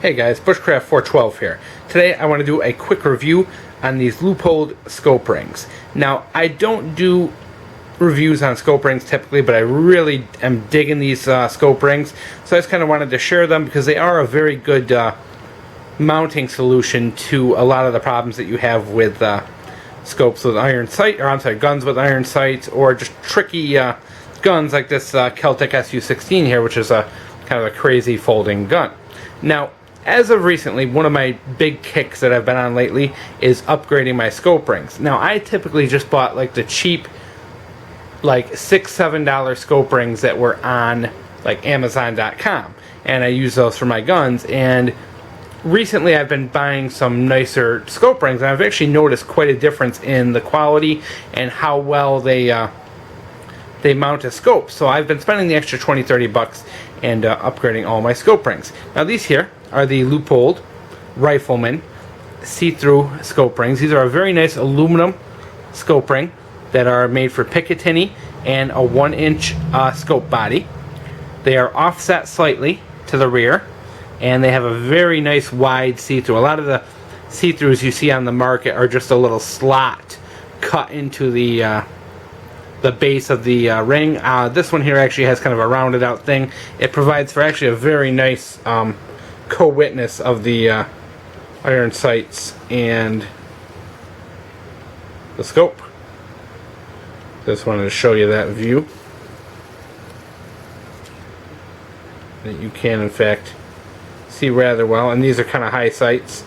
Hey guys, Bushcraft 412 here. Today I want to do a quick review on these Leupold scope rings. Now, I don't do reviews on scope rings typically, but I really am digging these scope rings, so I just kind of wanted to share them because they are a very good mounting solution to a lot of the problems that you have with scopes with iron sight, or I'm sorry, guns with iron sights, or just tricky guns like this kel-tec SU-16 here, which is a kind of a crazy folding gun. Now, as of recently, one of my big kicks that I've been on lately is upgrading my scope rings. Now, I typically just bought like the cheap, like $6-7 scope rings that were on like Amazon.com, and I use those for my guns. And recently, I've been buying some nicer scope rings, and I've actually noticed quite a difference in the quality and how well they mount a scope. So I've been spending the extra $20-30 and upgrading all my scope rings. Now, these here are the Leupold Rifleman see-through scope rings. These are a very nice aluminum scope ring that are made for Picatinny and a 1-inch scope body. They are offset slightly to the rear, and they have a very nice wide see-through. A lot of the see-throughs you see on the market are just a little slot cut into the base of the ring. This one here actually has kind of a rounded out thing. It provides for actually a very nice co-witness of the iron sights and the scope. Just wanted to show you that view, that you can in fact see rather well. And these are kind of high sights,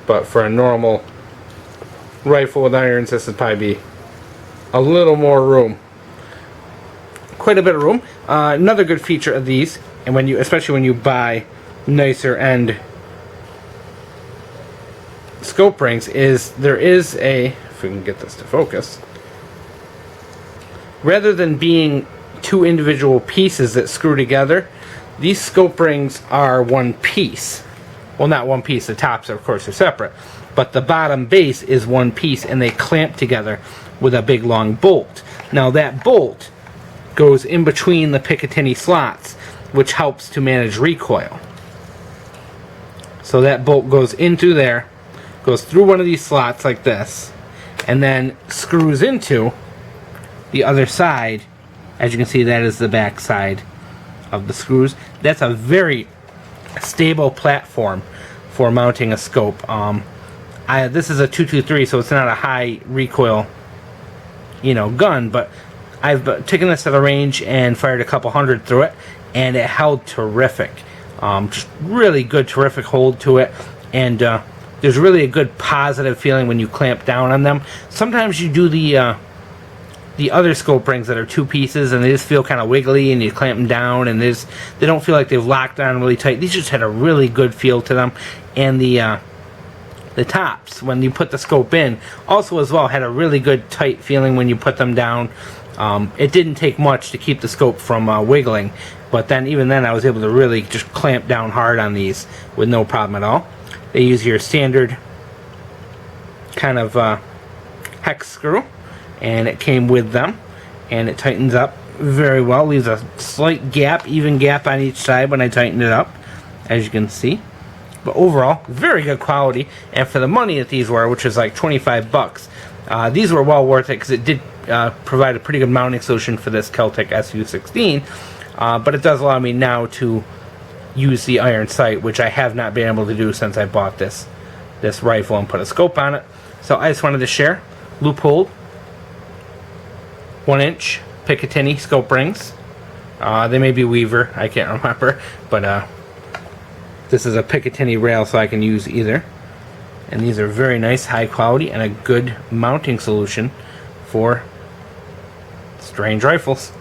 but for a normal rifle with irons, this would probably be a little more room. Quite a bit of room. Another good feature of these, and when you, especially when you buy nicer end scope rings, is there is a, if we can get this to focus, rather than being two individual pieces that screw together, these scope rings are one piece. Well, not one piece, the tops of course are separate, but the bottom base is one piece, and they clamp together with a big long bolt. Now that bolt goes in between the Picatinny slots, which helps to manage recoil. So that bolt goes into there, goes through one of these slots like this, and then screws into the other side. As you can see, that is the back side of the screws. That's a very stable platform for mounting a scope. This is a 223, so it's not a high recoil, gun, but I've taken this to the range and fired a couple hundred through it, and it held terrific. Just really good, terrific hold to it, and there's really a good positive feeling when you clamp down on them. Sometimes you do the other scope rings that are two pieces, and they just feel kind of wiggly, and you clamp them down, and they don't feel like they've locked on really tight. These just had a really good feel to them, and the tops, when you put the scope in, also as well had a really good tight feeling when you put them down. It didn't take much to keep the scope from wiggling, but then even then I was able to really just clamp down hard on these with no problem at all. They use your standard kind of hex screw, and it came with them, and it tightens up very well. Leaves a slight gap, even gap on each side when I tighten it up, as you can see. But overall, very good quality, and for the money that these were, which is like $25, these were well worth it, because it did provide a pretty good mounting solution for this kel-tec SU-16, but it does allow me now to use the iron sight, which I have not been able to do since I bought this rifle and put a scope on it. So I just wanted to share Leupold 1-inch Picatinny scope rings. They may be Weaver, I can't remember, but this is a Picatinny rail, so I can use either. And these are very nice, high quality, and a good mounting solution for strange rifles.